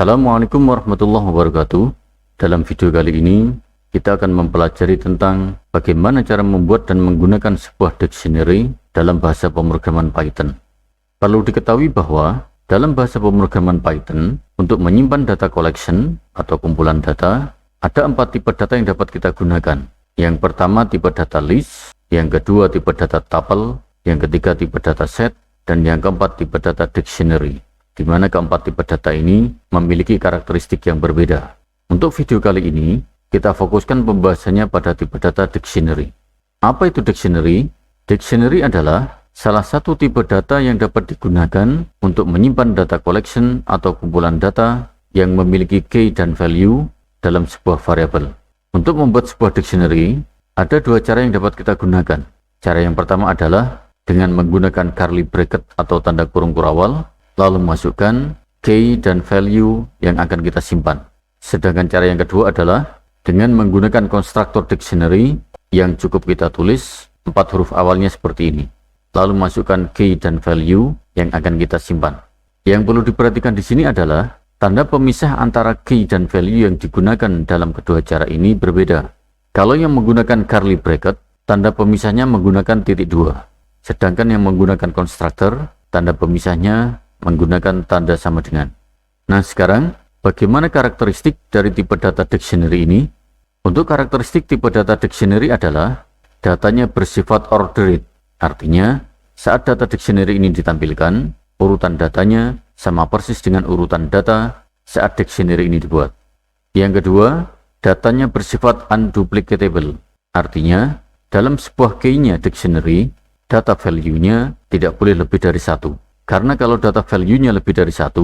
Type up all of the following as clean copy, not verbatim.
Assalamualaikum warahmatullahi wabarakatuh. Dalam video kali ini, kita akan mempelajari tentang bagaimana cara membuat dan menggunakan sebuah dictionary dalam bahasa pemrograman Python. Perlu diketahui bahwa dalam bahasa pemrograman Python, untuk menyimpan data collection atau kumpulan data, ada 4 tipe data yang dapat kita gunakan. Yang pertama tipe data list, yang kedua tipe data tuple, yang ketiga tipe data set, dan yang keempat tipe data dictionary, di mana keempat tipe data ini memiliki karakteristik yang berbeda. Untuk video kali ini, kita fokuskan pembahasannya pada tipe data dictionary. Apa itu dictionary? Dictionary adalah salah satu tipe data yang dapat digunakan untuk menyimpan data collection atau kumpulan data yang memiliki key dan value dalam sebuah variabel. Untuk membuat sebuah dictionary, ada 2 cara yang dapat kita gunakan. Cara yang pertama adalah dengan menggunakan curly bracket atau tanda kurung kurawal, lalu masukkan key dan value yang akan kita simpan. Sedangkan cara yang kedua adalah dengan menggunakan konstruktor dictionary yang cukup kita tulis 4 huruf awalnya seperti ini, lalu masukkan key dan value yang akan kita simpan. Yang perlu diperhatikan di sini adalah tanda pemisah antara key dan value yang digunakan dalam kedua cara ini berbeda. Kalau yang menggunakan curly bracket, tanda pemisahnya menggunakan titik 2, sedangkan yang menggunakan konstruktor, tanda pemisahnya menggunakan tanda sama dengan. Nah, sekarang bagaimana karakteristik dari tipe data dictionary ini? Untuk karakteristik tipe data dictionary adalah datanya bersifat ordered. Artinya, saat data dictionary ini ditampilkan, urutan datanya sama persis dengan urutan data saat dictionary ini dibuat. Yang kedua, datanya bersifat unduplicatable. Artinya, dalam sebuah key-nya dictionary, data value-nya tidak boleh lebih dari 1. Karena kalau data value-nya lebih dari 1,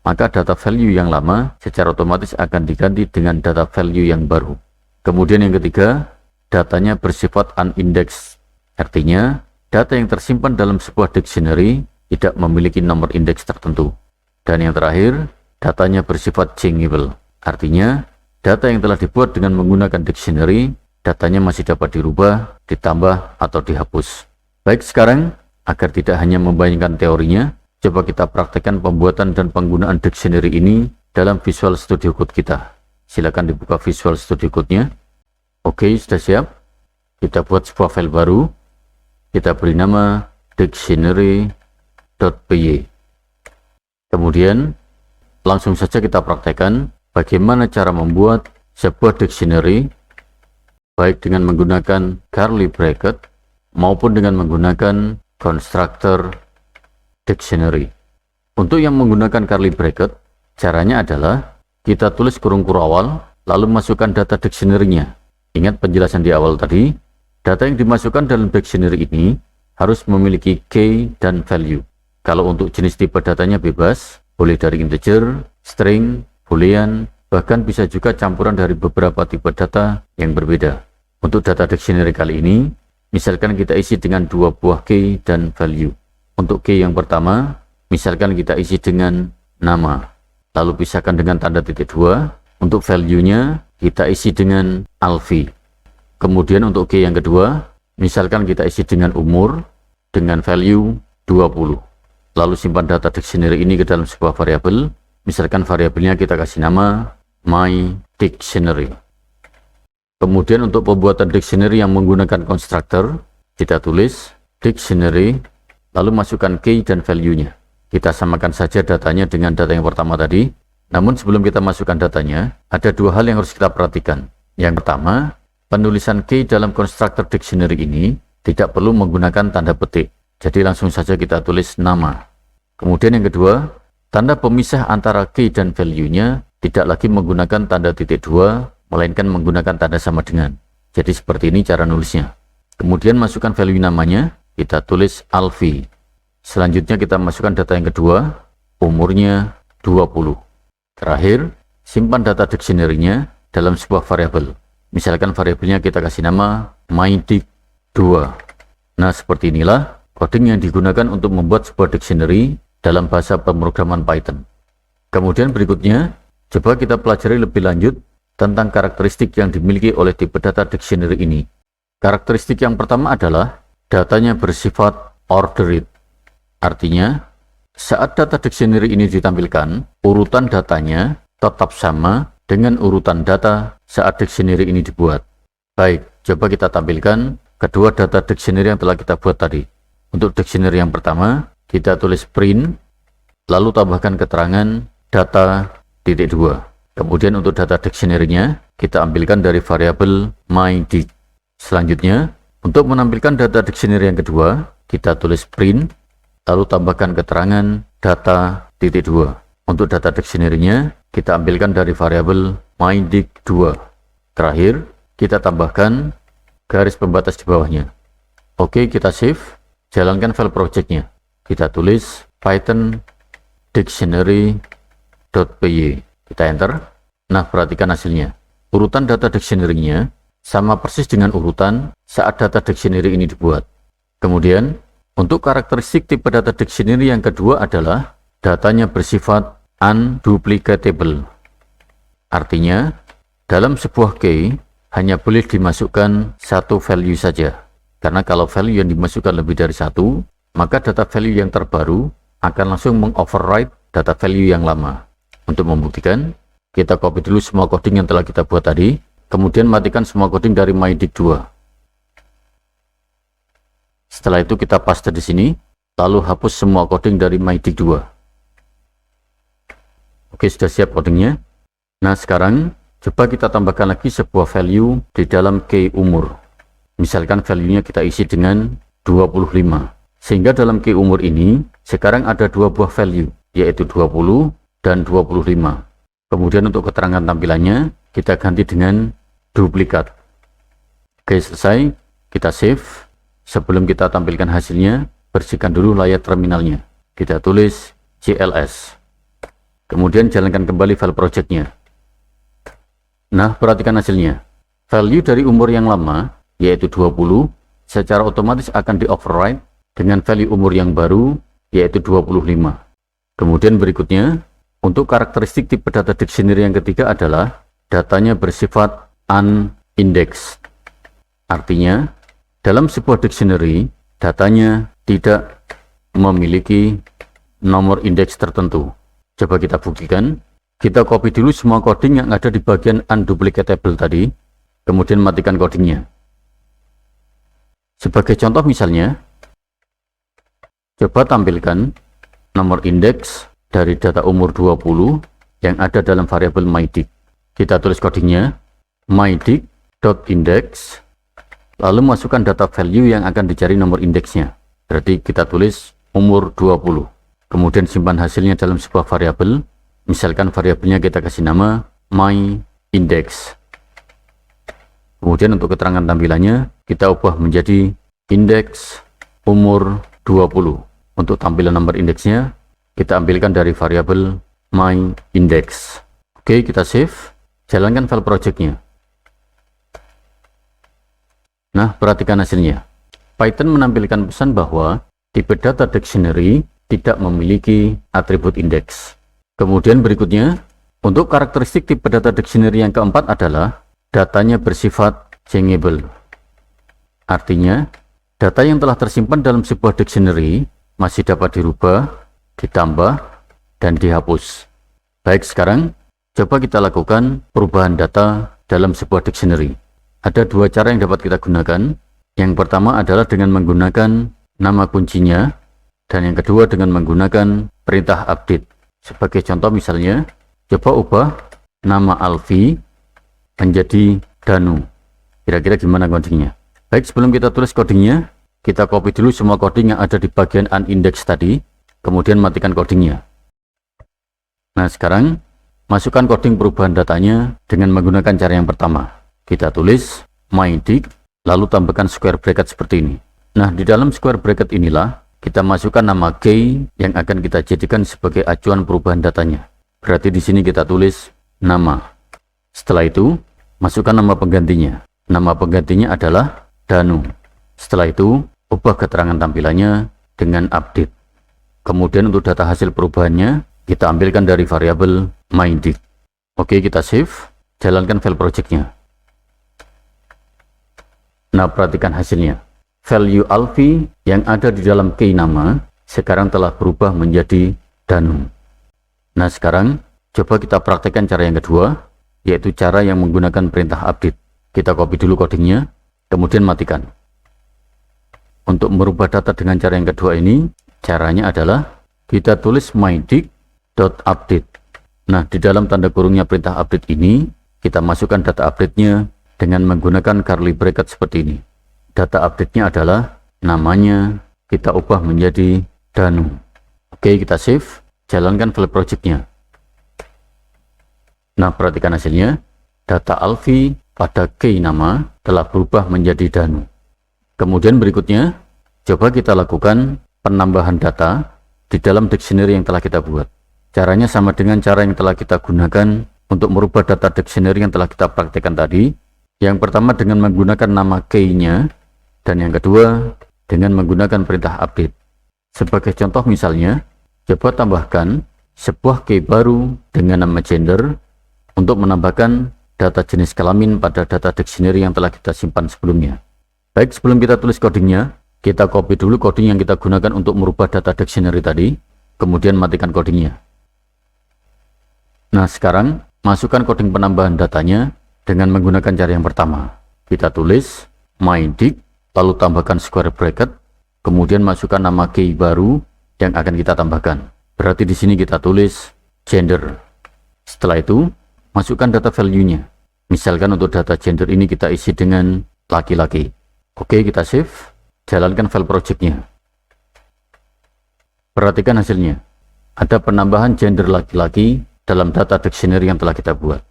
maka data value yang lama secara otomatis akan diganti dengan data value yang baru. Kemudian yang ketiga, datanya bersifat unindexed. Artinya, data yang tersimpan dalam sebuah dictionary tidak memiliki nomor indeks tertentu. Dan yang terakhir, datanya bersifat changeable. Artinya, data yang telah dibuat dengan menggunakan dictionary, datanya masih dapat dirubah, ditambah, atau dihapus. Baik, sekarang agar tidak hanya membayangkan teorinya, coba kita praktekkan pembuatan dan penggunaan dictionary ini dalam Visual Studio Code kita. Silakan dibuka Visual Studio Code-nya. Oke, sudah siap. Kita buat sebuah file baru. Kita beri nama dictionary.py. Kemudian, langsung saja kita praktekkan bagaimana cara membuat sebuah dictionary, baik dengan menggunakan curly bracket maupun dengan menggunakan konstruktor dictionary. Untuk yang menggunakan curly bracket, caranya adalah kita tulis kurung kurawal, lalu masukkan data dictionary-nya. Ingat penjelasan di awal tadi, data yang dimasukkan dalam dictionary ini harus memiliki key dan value. Kalau untuk jenis tipe datanya bebas, boleh dari integer, string, boolean, bahkan bisa juga campuran dari beberapa tipe data yang berbeda. Untuk data dictionary kali ini, misalkan kita isi dengan 2 buah key dan value. Untuk key yang pertama, misalkan kita isi dengan nama, lalu pisahkan dengan tanda titik 2. Untuk value-nya, kita isi dengan alfi. Kemudian untuk key yang kedua, misalkan kita isi dengan umur, dengan value 20. Lalu simpan data dictionary ini ke dalam sebuah variabel. Misalkan variabelnya kita kasih nama my dictionary. Kemudian untuk pembuatan dictionary yang menggunakan konstruktor, kita tulis dictionary, lalu masukkan key dan value-nya. Kita samakan saja datanya dengan data yang pertama tadi. Namun sebelum kita masukkan datanya, ada 2 hal yang harus kita perhatikan. Yang pertama, penulisan key dalam konstruktor dictionary ini tidak perlu menggunakan tanda petik. Jadi langsung saja kita tulis nama. Kemudian yang kedua, tanda pemisah antara key dan value-nya tidak lagi menggunakan tanda titik 2, melainkan menggunakan tanda sama dengan. Jadi seperti ini cara nulisnya. Kemudian masukkan value namanya, kita tulis alfi. Selanjutnya kita masukkan data yang kedua, umurnya 20. Terakhir, simpan data dictionary-nya dalam sebuah variabel. Misalkan variabelnya kita kasih nama mydic2. Nah, seperti inilah coding yang digunakan untuk membuat sebuah dictionary dalam bahasa pemrograman Python. Kemudian berikutnya, coba kita pelajari lebih lanjut tentang karakteristik yang dimiliki oleh tipe data dictionary ini. Karakteristik yang pertama adalah datanya bersifat ordered. Artinya, saat data dictionary ini ditampilkan, urutan datanya tetap sama dengan urutan data saat dictionary ini dibuat. Baik, coba kita tampilkan kedua data dictionary yang telah kita buat tadi. Untuk dictionary yang pertama, kita tulis print, lalu tambahkan keterangan data titik 2. Kemudian untuk data dictionary-nya, kita ambilkan dari variabel myDict. Selanjutnya, untuk menampilkan data dictionary yang kedua, kita tulis print, lalu tambahkan keterangan data titik 2. Untuk data dictionary-nya, kita ambilkan dari variabel myDict2. Terakhir, kita tambahkan garis pembatas di bawahnya. Oke, kita save, jalankan file project-nya. Kita tulis python dictionary.py. Kita enter. Nah, perhatikan hasilnya. Urutan data dictionary-nya sama persis dengan urutan saat data dictionary ini dibuat. Kemudian, untuk karakteristik tipe data dictionary yang kedua adalah datanya bersifat unduplicatable. Artinya, dalam sebuah key hanya boleh dimasukkan satu value saja. Karena kalau value yang dimasukkan lebih dari satu, maka data value yang terbaru akan langsung mengoverride data value yang lama. Untuk membuktikan, kita copy dulu semua coding yang telah kita buat tadi, kemudian matikan semua coding dari myDict2. Setelah itu kita paste di sini, lalu hapus semua coding dari myDict2. Oke, sudah siap codingnya. Nah, sekarang coba kita tambahkan lagi sebuah value di dalam key umur. Misalkan value-nya kita isi dengan 25. Sehingga dalam key umur ini, sekarang ada dua buah value, yaitu 20 dan 25. Kemudian untuk keterangan tampilannya, kita ganti dengan duplikat. Oke, selesai. Kita save. Sebelum kita tampilkan hasilnya, bersihkan dulu layar terminalnya. Kita tulis cls. Kemudian jalankan kembali file project-nya. Nah, perhatikan hasilnya. Value dari umur yang lama, yaitu 20, secara otomatis akan di-override dengan value umur yang baru, yaitu 25. Kemudian berikutnya, untuk karakteristik tipe data dictionary yang ketiga adalah datanya bersifat unindexed. Artinya, dalam sebuah dictionary, datanya tidak memiliki nomor indeks tertentu. Coba kita buktikan. Kita copy dulu semua coding yang ada di bagian unduplicatable tadi, kemudian matikan codingnya. Sebagai contoh misalnya, coba tampilkan nomor indeks dari data umur 20 yang ada dalam variabel myDict. Kita tulis codingnya myDict.index, lalu masukkan data value yang akan dicari nomor indeksnya. Berarti kita tulis umur 20. Kemudian simpan hasilnya dalam sebuah variabel. Misalkan variabelnya kita kasih nama myIndex. Kemudian untuk keterangan tampilannya kita ubah menjadi indeks umur 20. Untuk tampilan nomor indeksnya kita ambilkan dari variabel myIndex. Oke, kita save, jalankan file project-nya. Nah, perhatikan hasilnya. Python menampilkan pesan bahwa tipe data dictionary tidak memiliki atribut indeks. Kemudian berikutnya, untuk karakteristik tipe data dictionary yang keempat adalah datanya bersifat changeable. Artinya, data yang telah tersimpan dalam sebuah dictionary masih dapat dirubah, ditambah, dan dihapus. Baik, sekarang coba kita lakukan perubahan data dalam sebuah dictionary. Ada dua cara yang dapat kita gunakan. Yang pertama adalah dengan menggunakan nama kuncinya, dan yang kedua dengan menggunakan perintah update. Sebagai contoh misalnya, coba ubah nama Alfi menjadi Danu. Kira-kira gimana codingnya? Baik, sebelum kita tulis codingnya, kita copy dulu semua coding yang ada di bagian unindexed tadi, kemudian matikan codingnya. Nah, sekarang masukkan coding perubahan datanya dengan menggunakan cara yang pertama. Kita tulis myDict, lalu tambahkan square bracket seperti ini. Nah, di dalam square bracket inilah kita masukkan nama key yang akan kita jadikan sebagai acuan perubahan datanya. Berarti di sini kita tulis nama. Setelah itu, masukkan nama penggantinya. Nama penggantinya adalah Danu. Setelah itu, ubah keterangan tampilannya dengan update. Kemudian untuk data hasil perubahannya, kita ambilkan dari variabel myDict. Oke, kita save, jalankan file project-nya. Nah, perhatikan hasilnya. Value Alfi yang ada di dalam key nama sekarang telah berubah menjadi Danu. Nah, sekarang Coba kita praktekkan cara yang kedua, yaitu cara yang menggunakan perintah update. Kita copy dulu codingnya, kemudian matikan. Untuk merubah data dengan cara yang kedua ini, caranya adalah kita tulis mydict.update. Nah, di dalam tanda kurungnya perintah update ini, kita masukkan data update-nya dengan menggunakan curly bracket seperti ini. Data update-nya adalah namanya kita ubah menjadi Danu. Oke, kita save, jalankan file project-nya. Nah, perhatikan hasilnya. Data Alfi pada key nama telah berubah menjadi Danu. Kemudian berikutnya, coba kita lakukan penambahan data di dalam dictionary yang telah kita buat. Caranya sama dengan cara yang telah kita gunakan untuk merubah data dictionary yang telah kita praktekkan tadi. Yang pertama dengan menggunakan nama key-nya, dan yang kedua dengan menggunakan perintah update. Sebagai contoh misalnya, coba tambahkan sebuah key baru dengan nama gender untuk menambahkan data jenis kelamin pada data dictionary yang telah kita simpan sebelumnya. Baik, sebelum kita tulis codingnya, kita copy dulu coding yang kita gunakan untuk merubah data dictionary tadi, kemudian matikan codingnya. Nah, sekarang masukkan coding penambahan datanya dengan menggunakan cara yang pertama. Kita tulis mydict, lalu tambahkan square bracket, kemudian masukkan nama key baru yang akan kita tambahkan. Berarti di sini kita tulis gender. Setelah itu, masukkan data value-nya. Misalkan untuk data gender ini kita isi dengan laki-laki. Oke, kita save, jalankan file project-nya. Perhatikan hasilnya. Ada penambahan gender laki-laki dalam data dictionary yang telah kita buat.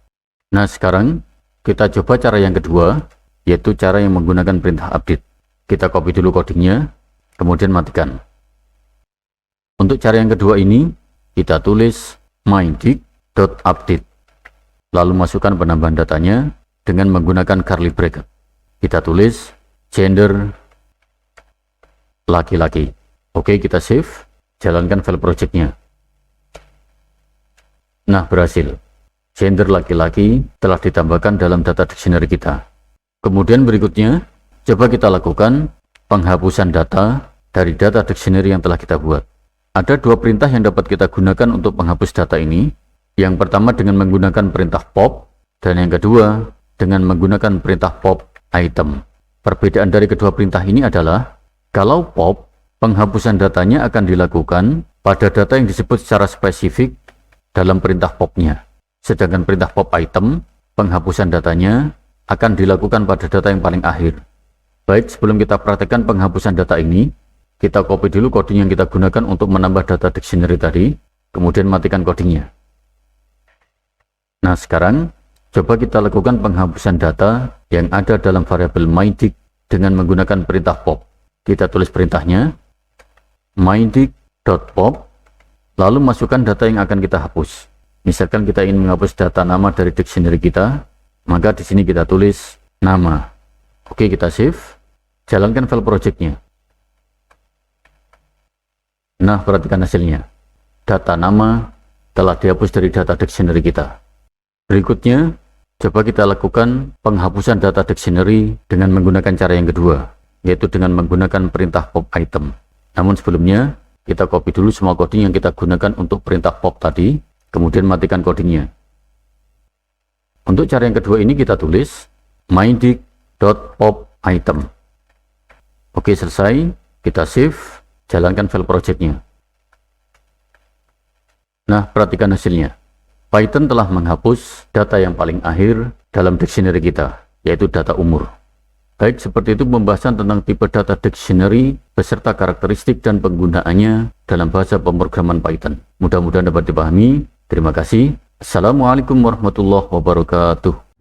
Nah, sekarang kita coba cara yang kedua, yaitu cara yang menggunakan perintah update. Kita copy dulu codingnya, kemudian matikan. Untuk cara yang kedua ini, kita tulis mydict.update. Lalu masukkan penambahan datanya dengan menggunakan curly bracket. Kita tulis gender laki-laki. Oke, kita save, jalankan file project-nya. Nah, berhasil. Gender laki-laki telah ditambahkan dalam data dictionary kita. Kemudian berikutnya, coba kita lakukan penghapusan data dari data dictionary yang telah kita buat. Ada dua perintah yang dapat kita gunakan untuk menghapus data ini. Yang pertama dengan menggunakan perintah pop, dan yang kedua dengan menggunakan perintah pop item. Perbedaan dari kedua perintah ini adalah, kalau pop, penghapusan datanya akan dilakukan pada data yang disebut secara spesifik dalam perintah popnya. Sedangkan perintah pop item, penghapusan datanya akan dilakukan pada data yang paling akhir. Baik, sebelum kita praktekkan penghapusan data ini, kita copy dulu coding yang kita gunakan untuk menambah data dictionary tadi, kemudian matikan codingnya. Nah, sekarang coba kita lakukan penghapusan data yang ada dalam variabel mydict dengan menggunakan perintah pop. Kita tulis perintahnya mydict.pop, lalu masukkan data yang akan kita hapus. Misalkan kita ingin menghapus data nama dari dictionary kita, maka di sini kita tulis nama. Oke, kita save, jalankan file project-nya. Nah, perhatikan hasilnya. Data nama telah dihapus dari data dictionary kita. Berikutnya, coba kita lakukan penghapusan data dictionary dengan menggunakan cara yang kedua, yaitu dengan menggunakan perintah pop item. Namun sebelumnya, kita copy dulu semua coding yang kita gunakan untuk perintah pop tadi, kemudian matikan codingnya. Untuk cara yang kedua ini kita tulis mydict.pop item. Oke, selesai. Kita save, jalankan file project-nya. Nah, perhatikan hasilnya. Python telah menghapus data yang paling akhir dalam dictionary kita, yaitu data umur. Baik, seperti itu pembahasan tentang tipe data dictionary beserta karakteristik dan penggunaannya dalam bahasa pemrograman Python. Mudah-mudahan dapat dipahami. Terima kasih. Assalamualaikum warahmatullahi wabarakatuh.